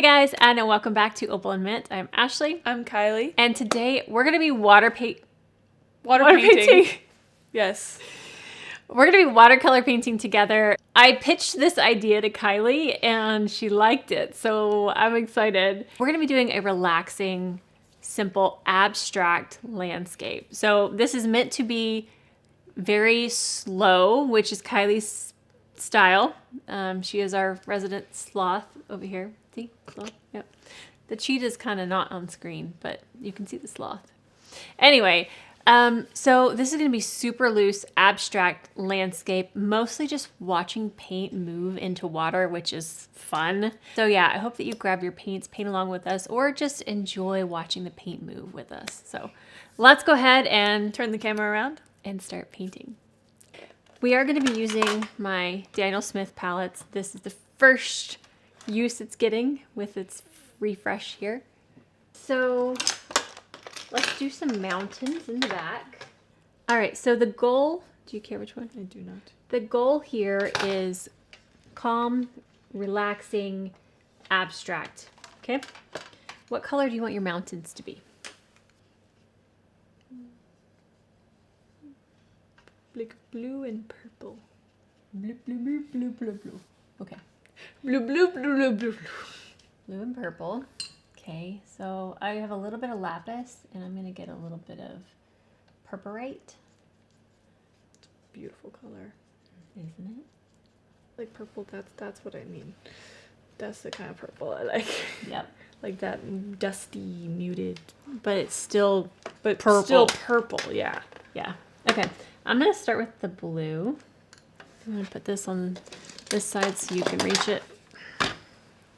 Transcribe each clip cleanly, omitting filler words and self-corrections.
guys, and welcome back to Opal and Mint. I'm Ashley. I'm Kylie. And today we're going to be water painting. Yes. We're going to be watercolor painting together. I pitched this idea to Kylie and she liked it, so I'm excited. We're going to be doing a relaxing, simple, abstract landscape. So this is meant to be very slow, which is Kylie's style. She is our resident sloth over here. See? Sloth? Yep. The cheetah's kind of not on screen, but you can see the sloth. Anyway, so this is going to be super loose, abstract landscape, mostly just watching paint move into water, which is fun. So yeah, I hope that you grab your paints, paint along with us, or just enjoy watching the paint move with us. So let's go ahead and turn the camera around and start painting. We are going to be using my Daniel Smith palettes. This is the first use it's getting with its refresh here. So let's do some mountains in the back. All right, so the goal, do you care which one? I do not. The goal here is calm, relaxing, abstract, okay? What color do you want your mountains to be? Like blue and purple. Blue, blue, blue, blue, blue, blue. Okay. Blue, blue, blue, blue, blue, blue. Blue and purple. Okay, so I have a little bit of lapis, and I'm gonna get a little bit of purpurite. Beautiful color, isn't it? Like purple. That's what I mean. That's the kind of purple I like. Yep. Like that dusty, muted, But it's still purple. Still purple. Yeah. Yeah. Okay. I'm gonna start with the blue. I'm gonna put this on this side so you can reach it.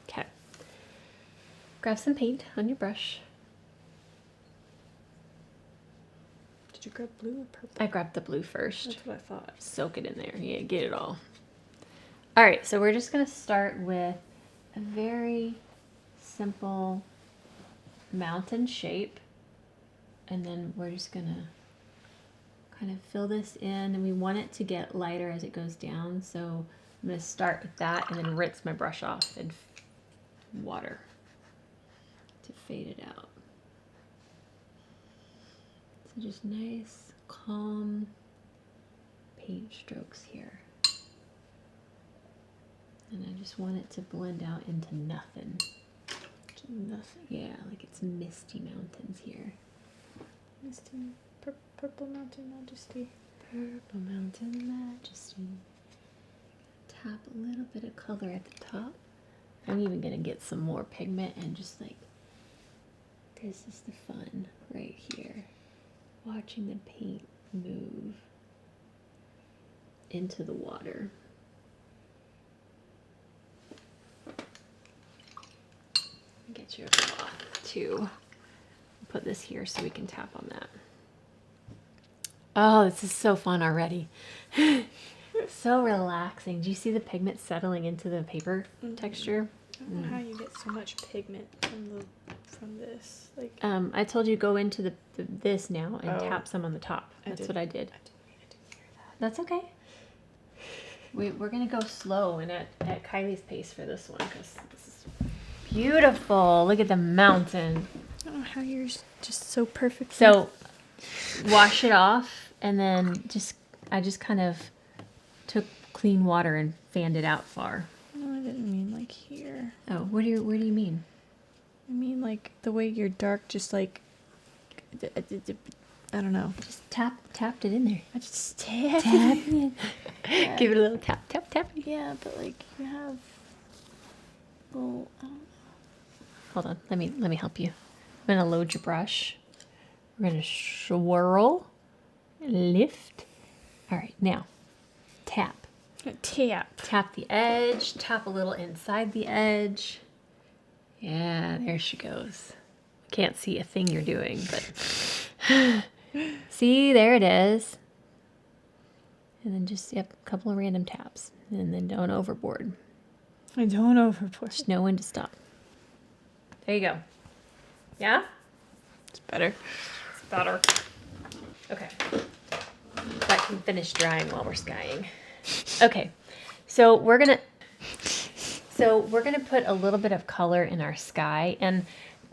Okay. Grab some paint on your brush. Did you grab blue or purple? I grabbed the blue first. That's what I thought. Soak it in there. Yeah, get it all. All right, so we're just gonna start with a very simple mountain shape, and then we're just gonna kind of fill this in, and we want it to get lighter as it goes down. So I'm gonna start with that and then rinse my brush off in water to fade it out. So just nice, calm paint strokes here. And I just want it to blend out into nothing. Nothing. Yeah, like it's misty mountains here. Misty, purple mountain majesty. Purple mountain majesty. Tap a little bit of color at the top. I'm even gonna get some more pigment and just like, this is the fun right here. Watching the paint move into the water. Get your cloth too. Put this here so we can tap on that. Oh, this is so fun already. So relaxing. Do you see the pigment settling into the paper texture? I don't know how you get so much pigment from this. Like I told you go into this now and tap some on the top. That's what I did. I didn't hear that. That's okay. We're gonna go slow and at Kylie's pace for this one because this is beautiful. Look at the mountain. I don't know how yours just so perfect. So wash it off, and then I just kind of took clean water and fanned it out far. No, I didn't mean like here. Oh, where do you mean? I mean like the way you're dark, just like I don't know. Just tapped it in there. I just tapped it. Yeah. Give it a little tap. Yeah, but like you have. Well, I don't know. Hold on. Let me help you. I'm gonna load your brush. We're gonna swirl, lift. All right, now tap. Tap the edge. Tap a little inside the edge. Yeah, there she goes. Can't see a thing you're doing, but see, there it is. And then just, a couple of random taps. And then don't overboard. I don't overboard. Just know when to stop. There you go. Yeah? It's better. It's better. Okay. That can finish drying while we're skying. Okay. So we're gonna So we're going to put a little bit of color in our sky. And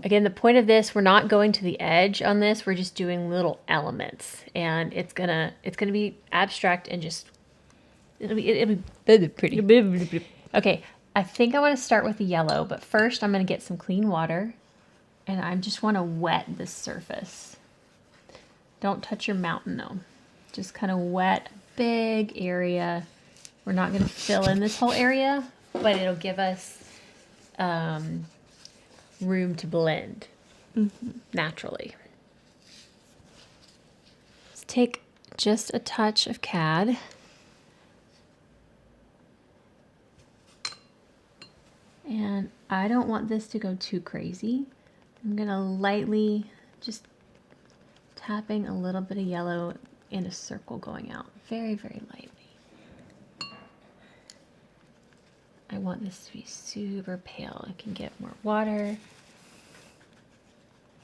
again, the point of this, we're not going to the edge on this. We're just doing little elements. And it's gonna be abstract and just, it'll be pretty. Okay, I think I want to start with the yellow, but first I'm going to get some clean water. And I just want to wet this surface. Don't touch your mountain though. Just kind of wet a big area. We're not going to fill in this whole area, but it'll give us room to blend naturally. Let's take just a touch of CAD. And I don't want this to go too crazy. I'm going to lightly just tapping a little bit of yellow in a circle going out. Very, very lightly. I want this to be super pale. I can get more water.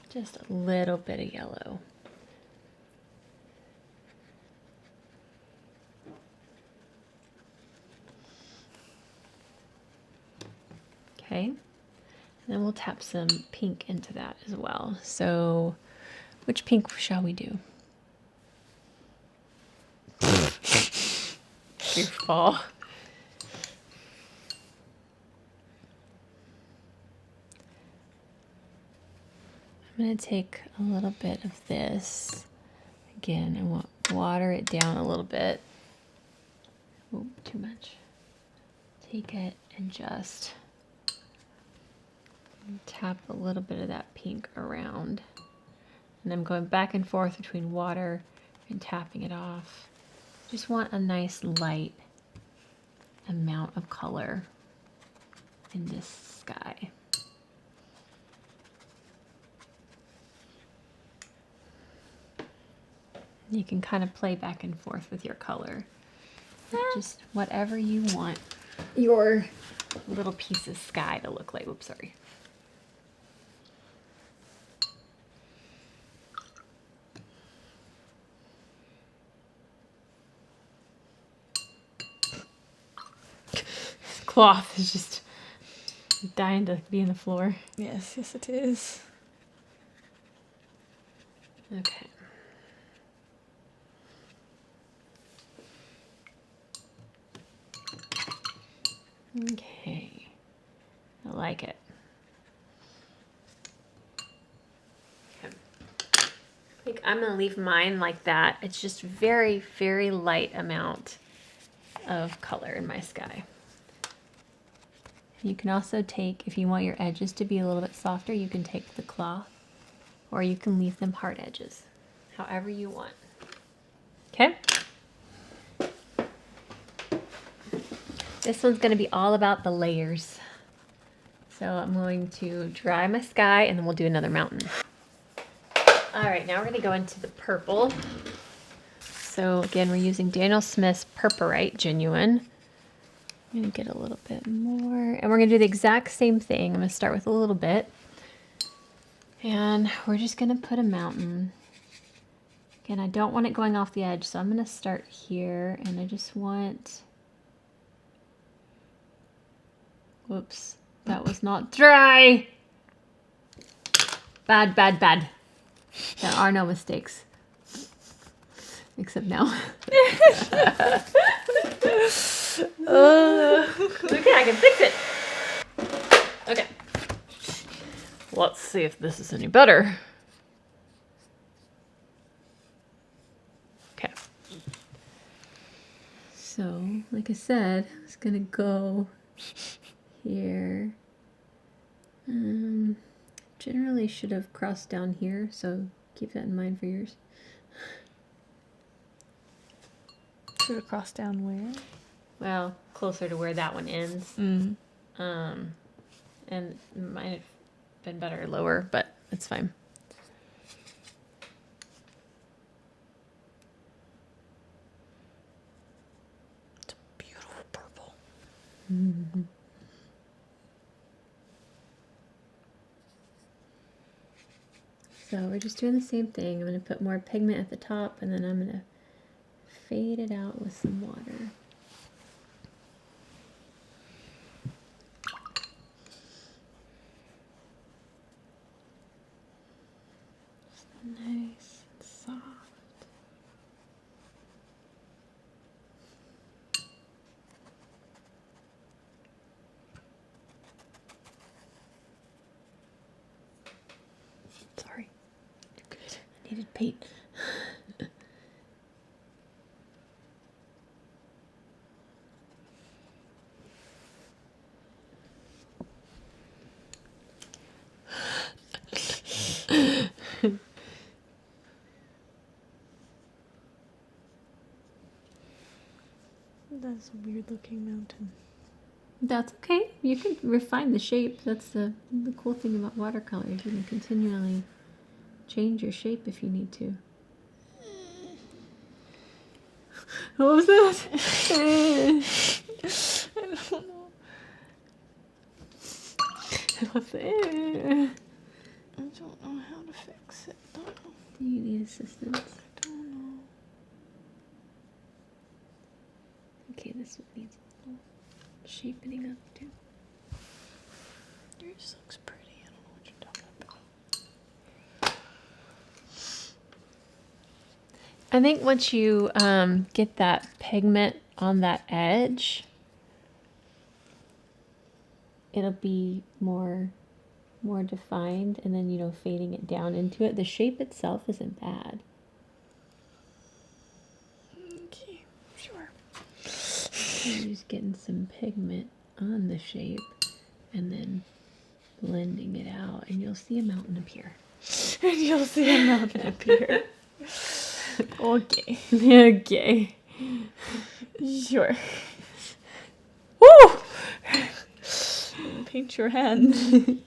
Just a little bit of yellow. Okay. And then we'll tap some pink into that as well. So which pink shall we do? Goofball. I'm going to take a little bit of this. Again, I want to water it down a little bit. Oh, too much. Take it and just tap a little bit of that pink around. And I'm going back and forth between water and tapping it off. Just want a nice light amount of color in this sky. You can kind of play back and forth with your color. Just whatever you want your little piece of sky to look like. Oops, sorry. This cloth is just dying to be in the floor. Yes, yes it is. Okay. Okay, I like it. Okay. I think I'm gonna leave mine like that. It's just very, very light amount of color in my sky. You can also take, if you want your edges to be a little bit softer, you can take the cloth, or you can leave them hard edges, however you want. Okay? This one's going to be all about the layers. So I'm going to dry my sky and then we'll do another mountain. All right, now we're going to go into the purple. So again, we're using Daniel Smith's Purpurite Genuine. I'm going to get a little bit more. And we're going to do the exact same thing. I'm going to start with a little bit. And we're just going to put a mountain. Again, I don't want it going off the edge, so I'm going to start here. And I just want... Whoops, that was not dry. Bad, bad, bad. There are no mistakes. Except now. Okay, I can fix it. Okay. Let's see if this is any better. Okay. So, like I said, it's gonna go here. Generally should have crossed down here, so keep that in mind for yours. Should have crossed down where? Well, closer to where that one ends. And it might have been better lower, but it's fine. It's a beautiful purple. Mm-hmm. So we're just doing the same thing. I'm going to put more pigment at the top, and then I'm going to fade it out with some water. Nice and soft. Sorry. You're good. I needed paint. That's a weird looking mountain. That's okay. You can refine the shape. That's the cool thing about watercolors. You can continually change your shape if you need to. What was that? I don't know. What's that? I don't know how to fix it though. Do you need assistance? I don't know. Okay, this one needs a little shaping up too. Yours looks pretty. I don't know what you're talking about. I think once you get that pigment on that edge, it'll be more defined, and then, you know, fading it down into it. The shape itself isn't bad. Okay, sure. You're just getting some pigment on the shape and then blending it out, and you'll see a mountain appear. And you'll see a mountain appear. Okay. Okay. Sure. Woo! Paint your hand.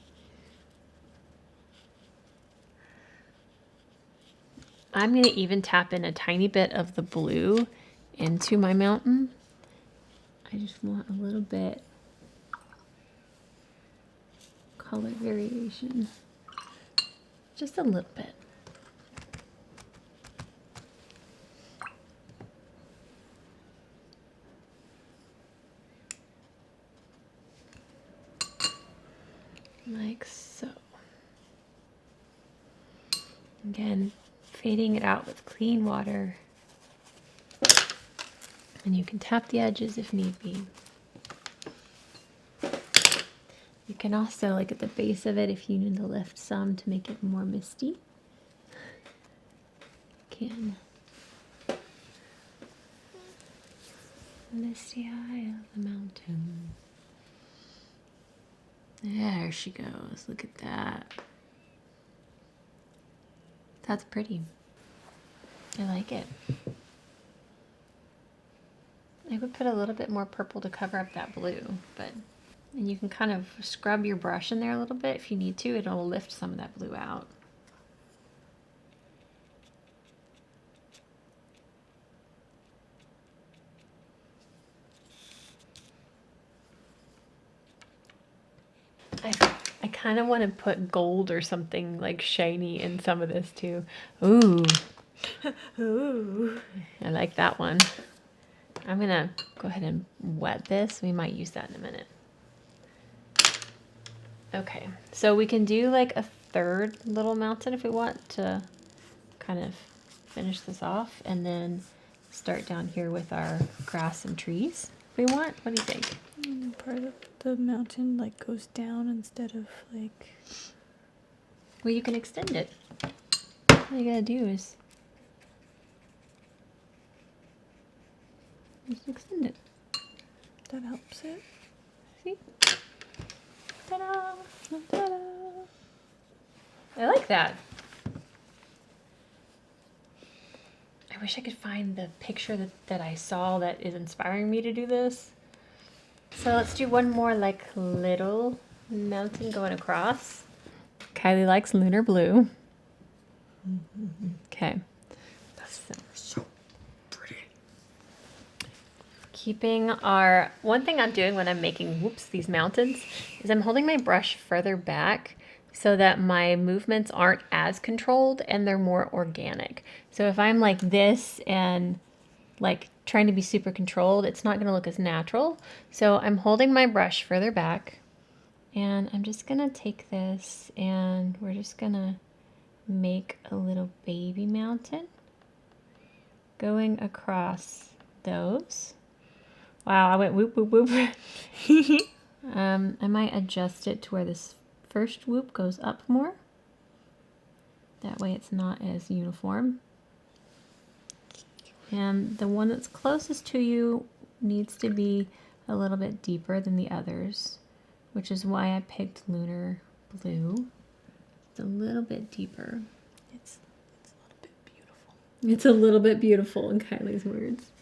I'm going to even tap in a tiny bit of the blue into my mountain. I just want a little bit color variation. Just a little bit. Like so. Again, fading it out with clean water. And you can tap the edges if need be. You can also, like at the base of it, if you need to lift some to make it more misty, can. Misty eye of the mountain. There she goes. Look at that. That's pretty. I like it. I would put a little bit more purple to cover up that blue, but and you can kind of scrub your brush in there a little bit if you need to. It'll lift some of that blue out. I kind of want to put gold or something like shiny in some of this too. Ooh. Ooh. I like that one. I'm gonna go ahead and wet this. We might use that in a minute. Okay, so we can do like a third little mountain if we want to kind of finish this off, and then start down here with our grass and trees if we want. What do you think? Part of the mountain like goes down instead of like. Well, you can extend it. All you gotta do is just extend it. That helps it. See? Ta-da! Ta-da! I like that. I wish I could find the picture that I saw that is inspiring me to do this. So let's do one more like little mountain going across. Kylie likes lunar blue. Okay. That's so pretty. Keeping our, one thing I'm doing when I'm making, these mountains, is I'm holding my brush further back so that my movements aren't as controlled and they're more organic. So if I'm like this and like trying to be super controlled, it's not gonna look as natural. So I'm holding my brush further back, and I'm just gonna take this and we're just gonna make a little baby mountain going across those. Wow, I went whoop, whoop, whoop. I might adjust it to where this first whoop goes up more. That way it's not as uniform. And the one that's closest to you needs to be a little bit deeper than the others, which is why I picked Lunar Blue. It's a little bit deeper. It's a little bit beautiful. It's a little bit beautiful in Kylie's words.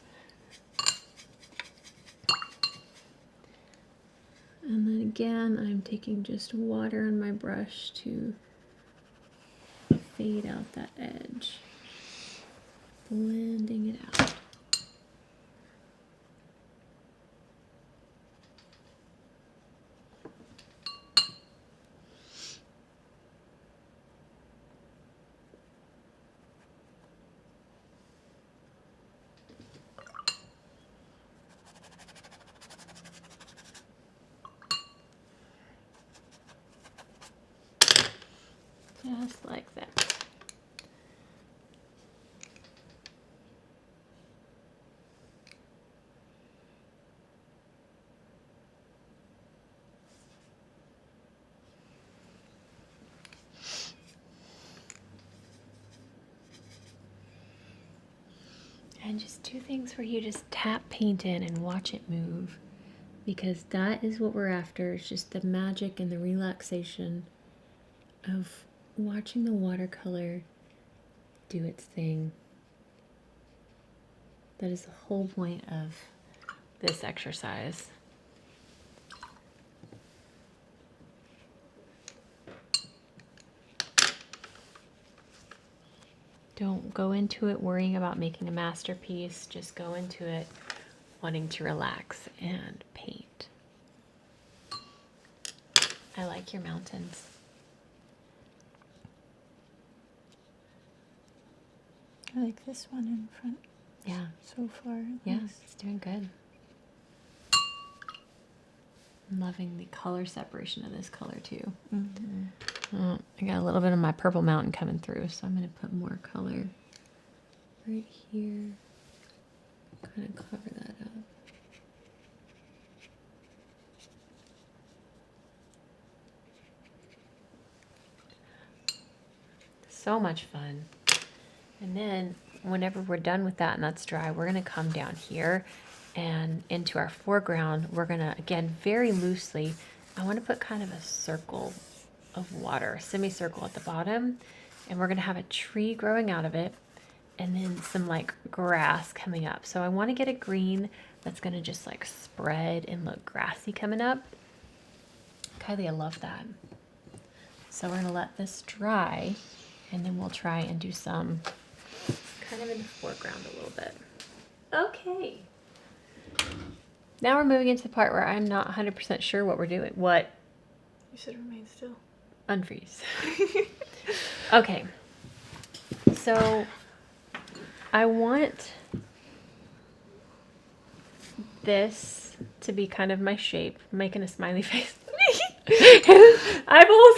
And then again, I'm taking just water on my brush to fade out that edge. Blending it out. Just like that. And just do things where you just tap paint in and watch it move, because that is what we're after. It's just the magic and the relaxation of watching the watercolor do its thing. That is the whole point of this exercise. Don't go into it worrying about making a masterpiece. Just go into it wanting to relax and paint. I like your mountains. I like this one in front. Yeah. So far. Yeah, it's doing good. I'm loving the color separation of this color too. Mm-hmm. Oh, I got a little bit of my purple mountain coming through, so I'm going to put more color right here. Kind of cover that up. So much fun. And then whenever we're done with that and that's dry, we're going to come down here and into our foreground. We're going to, again, very loosely, I want to put kind of a circle of water, a semicircle at the bottom, and we're going to have a tree growing out of it and then some like grass coming up. So I want to get a green that's going to just like spread and look grassy coming up. Kylie, I love that. So we're going to let this dry and then we'll try and do some kind of in the foreground a little bit. Okay. Now we're moving into the part where I'm not 100% sure what we're doing. What? You should remain still. Unfreeze. Okay. So I want this to be kind of my shape. I'm making a smiley face. Eyeballs.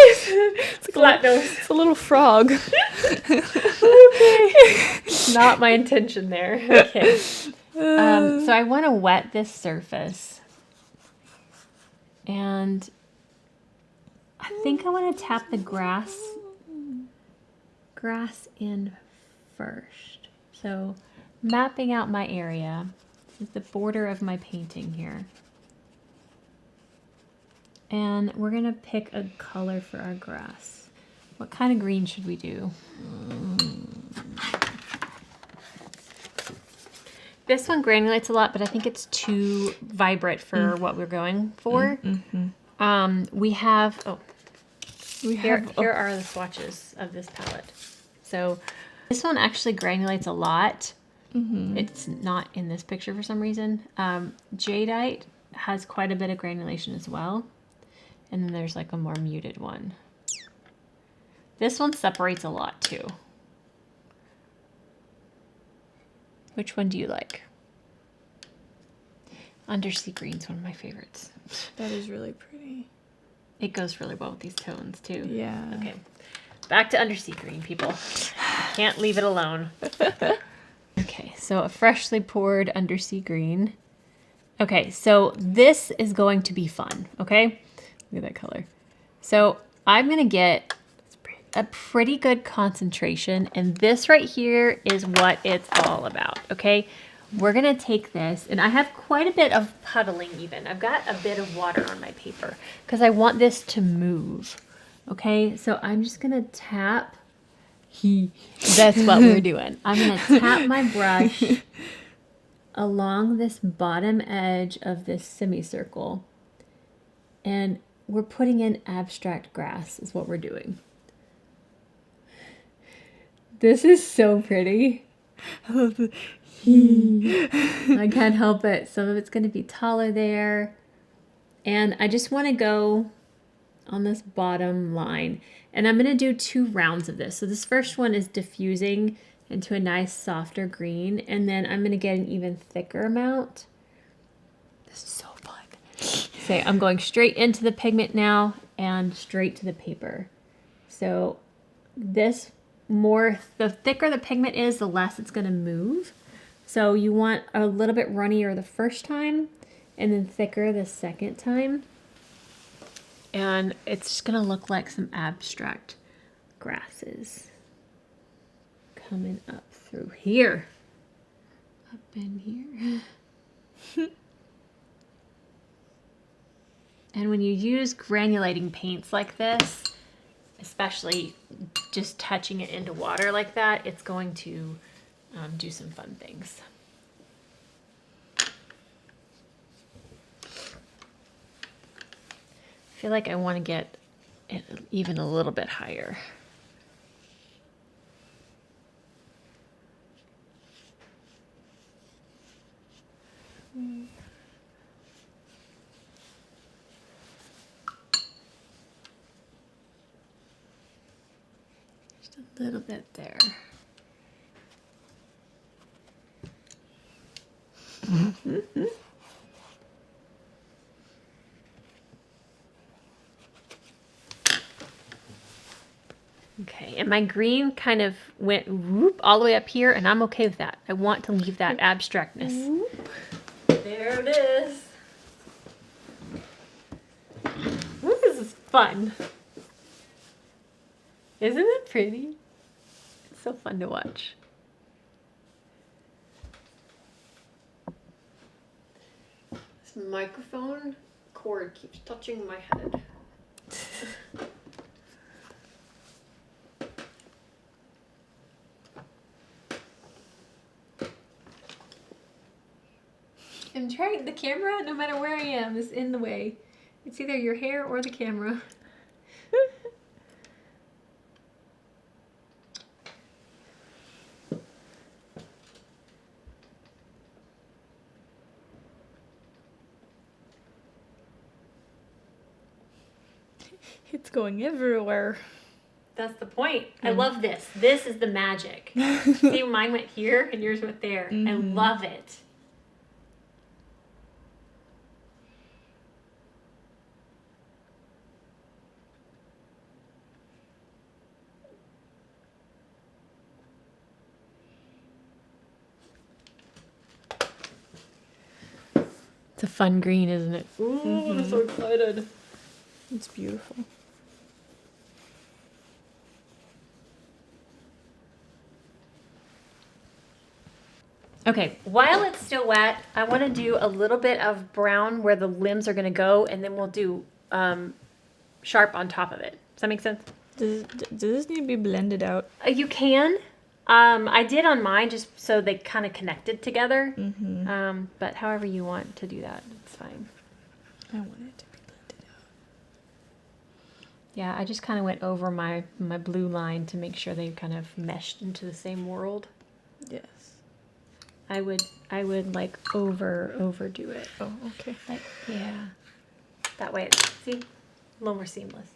It's like flat nose. It's a little frog. Okay. Not my intention there. Okay. So I want to wet this surface. And I think I want to tap the grass in first. So mapping out my area. This is the border of my painting here. And we're going to pick a color for our grass. What kind of green should we do? This one granulates a lot, but I think it's too vibrant for what we're going for. Here are the swatches of this palette. So this one actually granulates a lot. It's not in this picture for some reason. Jadeite has quite a bit of granulation as well. And then there's like a more muted one. This one separates a lot too. Which one do you like? Undersea green's one of my favorites. That is really pretty. It goes really well with these tones too. Yeah. Okay. back to undersea green, people. Can't leave it alone. Okay, so a freshly poured undersea green. Okay, so this is going to be fun, okay? Look at that color. So I'm gonna get a pretty good concentration, and this right here is what it's all about, okay? We're gonna take this, and I have quite a bit of puddling even. I've got a bit of water on my paper because I want this to move, okay? So I'm just gonna tap. That's what we're doing. I'm gonna tap my brush along this bottom edge of this semicircle, and we're putting in abstract grass is what we're doing. This is so pretty. I can't help it. Some of it's going to be taller there. And I just want to go on this bottom line. And I'm going to do 2 rounds of this. So this first one is diffusing into a nice softer green. And then I'm going to get an even thicker amount. This is so fun. So I'm going straight into the pigment now and straight to the paper. So this the thicker the pigment is, the less it's going to move. So you want a little bit runnier the first time and then thicker the second time. And it's just going to look like some abstract grasses coming up through here. Up in here. And when you use granulating paints like this, especially just touching it into water like that, it's going to do some fun things. I feel like I want to get it even a little bit higher. Just a little bit there. Okay, and my green kind of went whoop all the way up here, and I'm okay with that. I want to leave that abstractness. Whoop. There it is. Ooh, this is fun. Isn't it pretty? It's so fun to watch. This microphone cord keeps touching my head. I'm trying, the camera, no matter where I am, is in the way. It's either your hair or the camera. It's going everywhere. That's the point. I love this. This is the magic. See, mine went here and yours went there. I love it. It's a fun green, isn't it? Ooh, I'm so excited. It's beautiful. Okay, while it's still wet, I want to do a little bit of brown where the limbs are going to go, and then we'll do sharp on top of it. Does that make sense? Does this need to be blended out? You can. I did on mine just so they kind of connected together. But however you want to do that, it's fine. I want it to be blended out. Yeah, I just kind of went over my blue line to make sure they kind of meshed into the same world. Yes. I would like overdo it. Oh, okay. Like, yeah. That way it's, see, a little more seamless.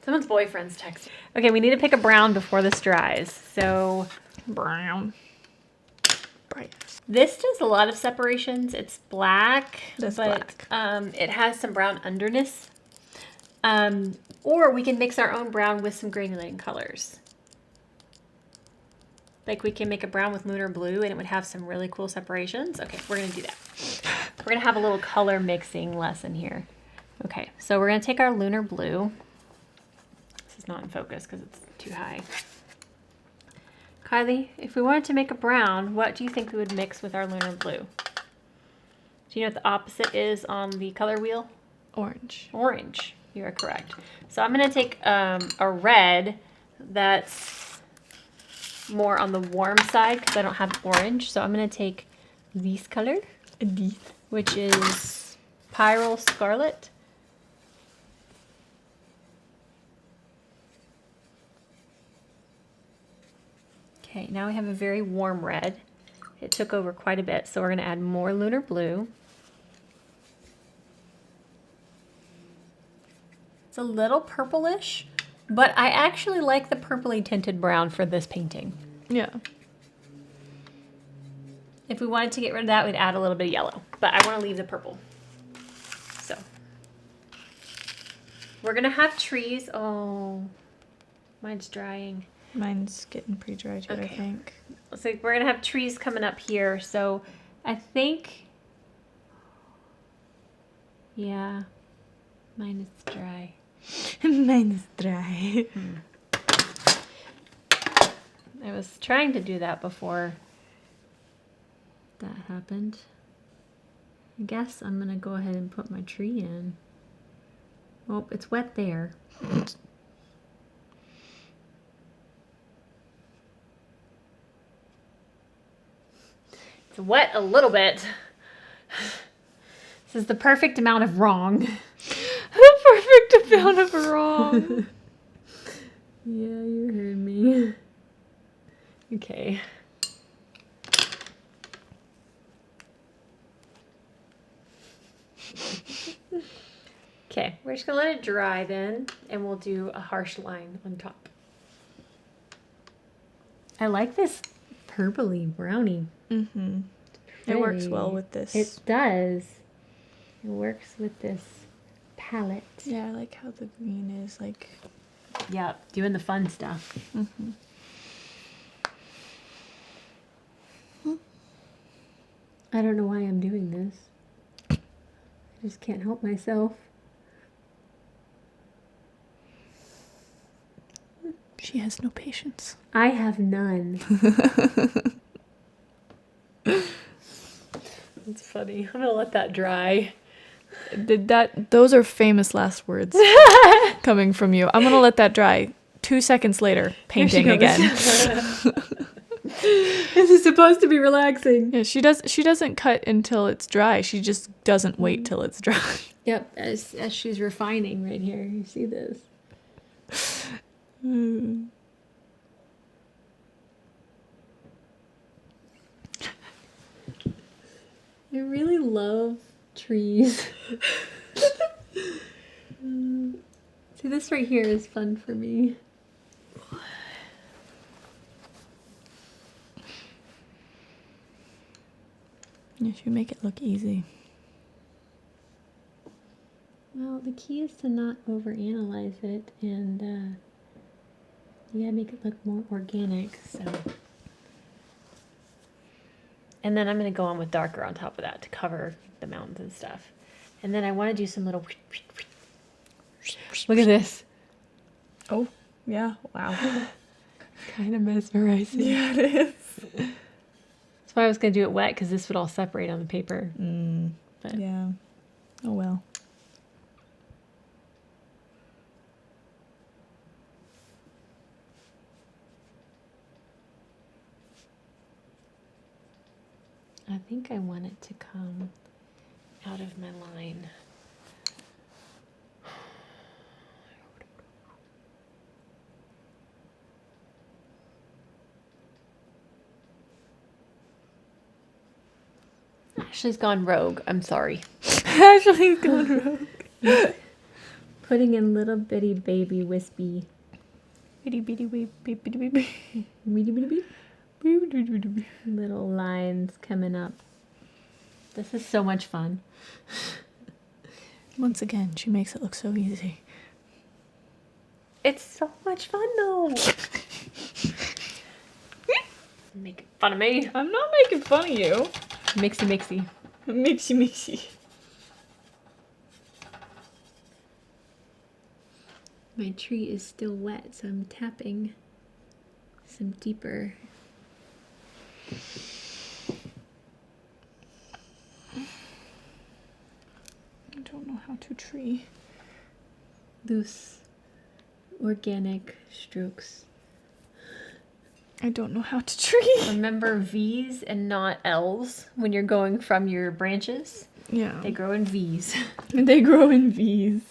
Someone's boyfriend's texting. Okay, we need to pick a brown before this dries. So Brown. Bright. this does a lot of separations. It's black, That's but black. It has some brown underness. Or we can mix our own brown with some granulating colors. Like we can make a brown with lunar blue and it would have some really cool separations. Okay, we're gonna do that. We're gonna have a little color mixing lesson here. Okay, so we're gonna take our lunar blue. This is not in focus because it's too high. Kylie, if we wanted to make a brown, what do you think we would mix with our lunar blue? Do you know what the opposite is on the color wheel? Orange. Orange, you are correct. So I'm gonna take a red that's more on the warm side because I don't have orange. So I'm going to take this color, which is Pyrrole Scarlet. Okay, now we have a very warm red. It took over quite a bit, so we're going to add more lunar blue. It's a little purplish, but I actually like the purpley tinted brown for this painting. Yeah. If we wanted to get rid of that, we'd add a little bit of yellow, but I want to leave the purple. So we're going to have trees. Oh, mine's drying. Mine's getting pretty dry too, okay. I think. So we're going to have trees coming up here. So I think, yeah, mine is dry. Mine is dry. I was trying to do that before that happened. I guess I'm going to go ahead and put my tree in. Oh, it's wet there. It's wet a little bit. This is the perfect amount of wrong. The perfect amount of wrong. Yeah, you heard me. Okay. Okay, we're just gonna let it dry then, and we'll do a harsh line on top. I like this purpley brownie. Mm-hmm. It works well with this. It does. It works with this palette. Yeah, I like how the green is like. Yep, doing the fun stuff. Mm-hmm. I don't know why I'm doing this. I just can't help myself. She has no patience. I have none. That's funny. I'm gonna let that dry. Those are famous last words coming from you. I'm gonna let that dry. 2 seconds later, painting again. This is supposed to be relaxing. Yeah, she doesn't cut until it's dry. She just doesn't wait till it's dry. Yep, as she's refining right here. You see this? I really love trees. See, this right here is fun for me. You should make it look easy. Well, the key is to not overanalyze it, and you gotta make it look more organic. So, and then I'm gonna go on with darker on top of that to cover the mountains and stuff. And then I want to do some little. Look at this. Oh, yeah! Wow. Kind of mesmerizing. Yeah, it is. That's why I was gonna do it wet, because this would all separate on the paper. But yeah. Oh well. I think I want it to come out of my line. Ashley's gone rogue. I'm sorry. Ashley's gone rogue. Putting in little bitty baby wispy. Bitty bitty baby bitty baby. Bitty bitty bitty. Little lines coming up. This is so much fun. Once again, she makes it look so easy. It's so much fun though. Making fun of me. I'm not making fun of you. Mixy mixy. Mixy mixy. My tree is still wet, so I'm tapping some deeper. I don't know how to tree. Loose, organic strokes. I don't know how to tree. Remember V's and not L's when you're going from your branches. Yeah. They grow in V's. They grow in V's.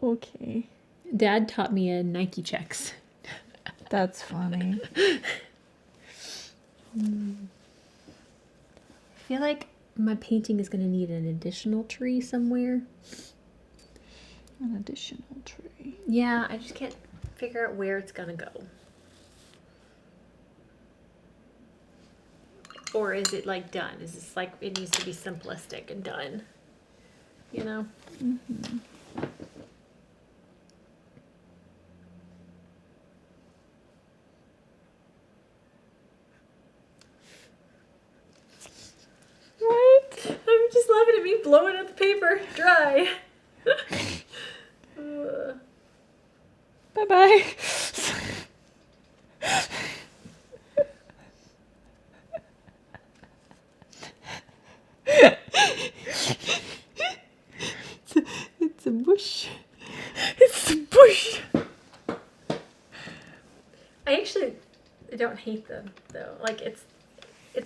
Okay. Dad taught me a Nike checks. That's funny. I feel like my painting is going to need an additional tree somewhere. An additional tree. Yeah, I just can't figure out where it's going to go. Or is it like done? Is this like it needs to be simplistic and done? You know? Mm-hmm. What? I'm just laughing at me blowing at the paper dry. Bye-bye. It's a bush. It's a bush. I actually don't hate them though. Like it's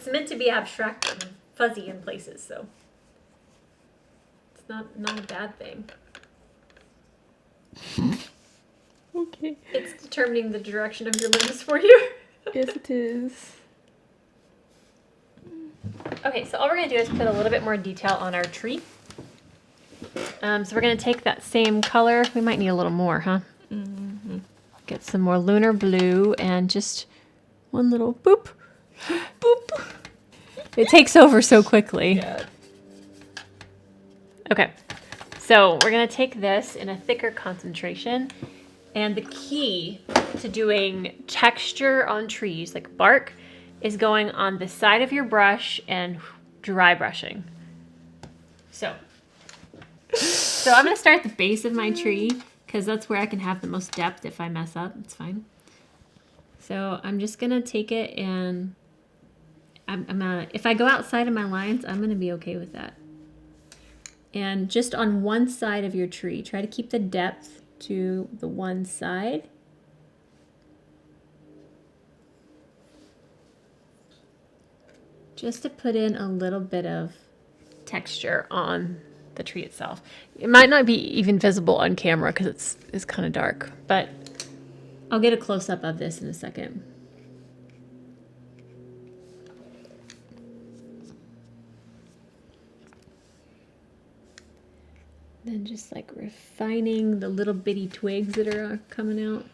meant to be abstract and fuzzy in places, so it's not a bad thing. Okay. It's determining the direction of your limbs for you. Yes, it is. Okay, so all we're gonna do is put a little bit more detail on our tree. So we're gonna take that same color. We might need a little more, huh? Mm-hmm. Get some more lunar blue and just one little boop, boop. It takes over so quickly. Yeah. Okay, so we're gonna take this in a thicker concentration, and the key to doing texture on trees, like bark, is going on the side of your brush and dry brushing. So I'm gonna start at the base of my tree because that's where I can have the most depth. If I mess up, it's fine. So I'm just gonna take it and if I go outside of my lines, I'm gonna be okay with that. And just on one side of your tree, try to keep the depth to the one side. Just to put in a little bit of texture on the tree itself. It might not be even visible on camera because it's kind of dark, but I'll get a close-up of this in a second. Then just like refining the little bitty twigs that are coming out.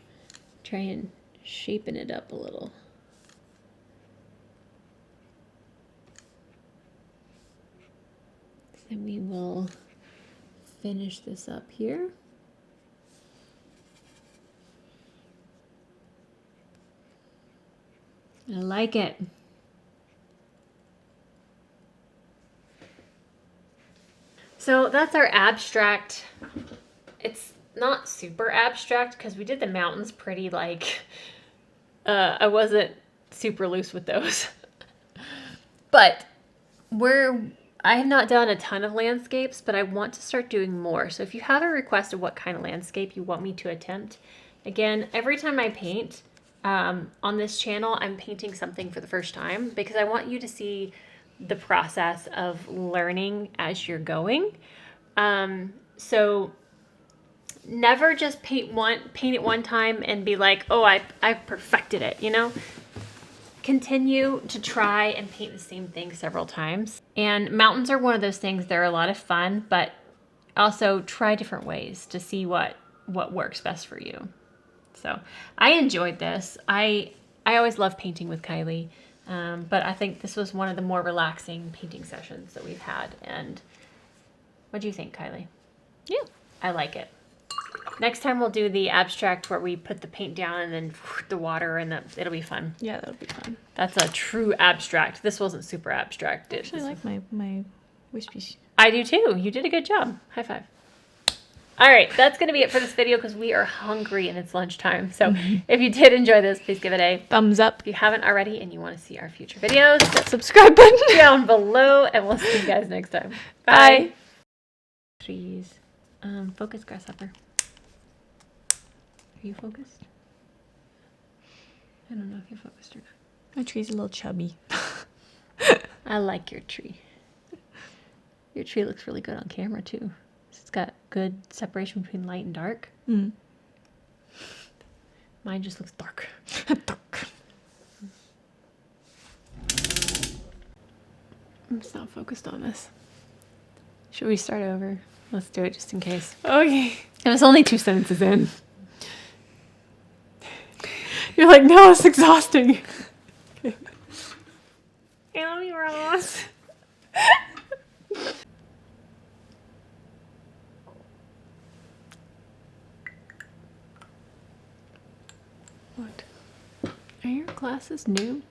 Try and shaping it up a little. Then we will finish this up here. I like it. So that's our abstract. It's not super abstract because we did the mountains pretty like, I wasn't super loose with those. But I have not done a ton of landscapes, but I want to start doing more. So if you have a request of what kind of landscape you want me to attempt, again, every time I paint on this channel, I'm painting something for the first time because I want you to see the process of learning as you're going. So never just paint it one time and be like, oh, I've perfected it, you know? Continue to try and paint the same thing several times. And mountains are one of those things that are a lot of fun, but also try different ways to see what works best for you. So I enjoyed this. I always love painting with Kylie, but I think this was one of the more relaxing painting sessions that we've had. And what do you think, Kylie? Yeah. I like it. Next time we'll do the abstract where we put the paint down and then the water and it'll be fun. Yeah, that'll be fun. That's a true abstract. This wasn't super abstract. Actually, I like my wispies. I do too. You did a good job. High five. All right, that's going to be it for this video because we are hungry and it's lunchtime. So if you did enjoy this, please give it a thumbs up. If you haven't already and you want to see our future videos, hit that subscribe button down below, and we'll see you guys next time. Bye. Trees. Focus, grasshopper. Are you focused? I don't know if you're focused or not. My tree's a little chubby. I like your tree. Your tree looks really good on camera too. It's got good separation between light and dark. Mm. Mine just looks dark. Dark. I'm just not focused on this. Should we start over? Let's do it just in case. Okay. It was only 2 sentences in. You're like, no, it's exhausting. I love you, Ross. What? Are your glasses new?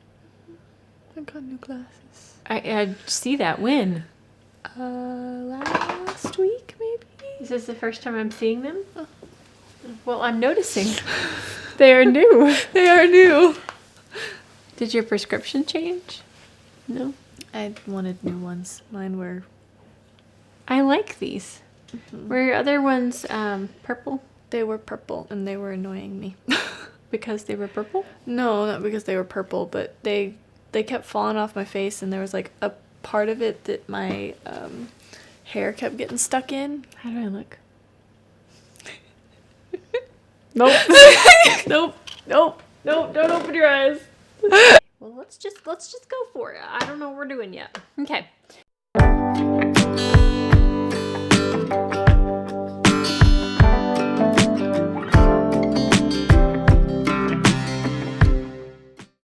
I got new glasses. I see that. When? Last week, maybe? Is this the first time I'm seeing them? Oh. Well, I'm noticing. They are new. They are new. Did your prescription change? No? I wanted new ones. Mine were... I like these. Mm-hmm. Were your other ones purple? They were purple, and they were annoying me. Because they were purple? No, not because they were purple, but they kept falling off my face, and there was like a part of it that my hair kept getting stuck in. How do I look? Nope. Nope. Nope. Nope. Don't open your eyes. Well, let's just go for it. I don't know what we're doing yet. Okay.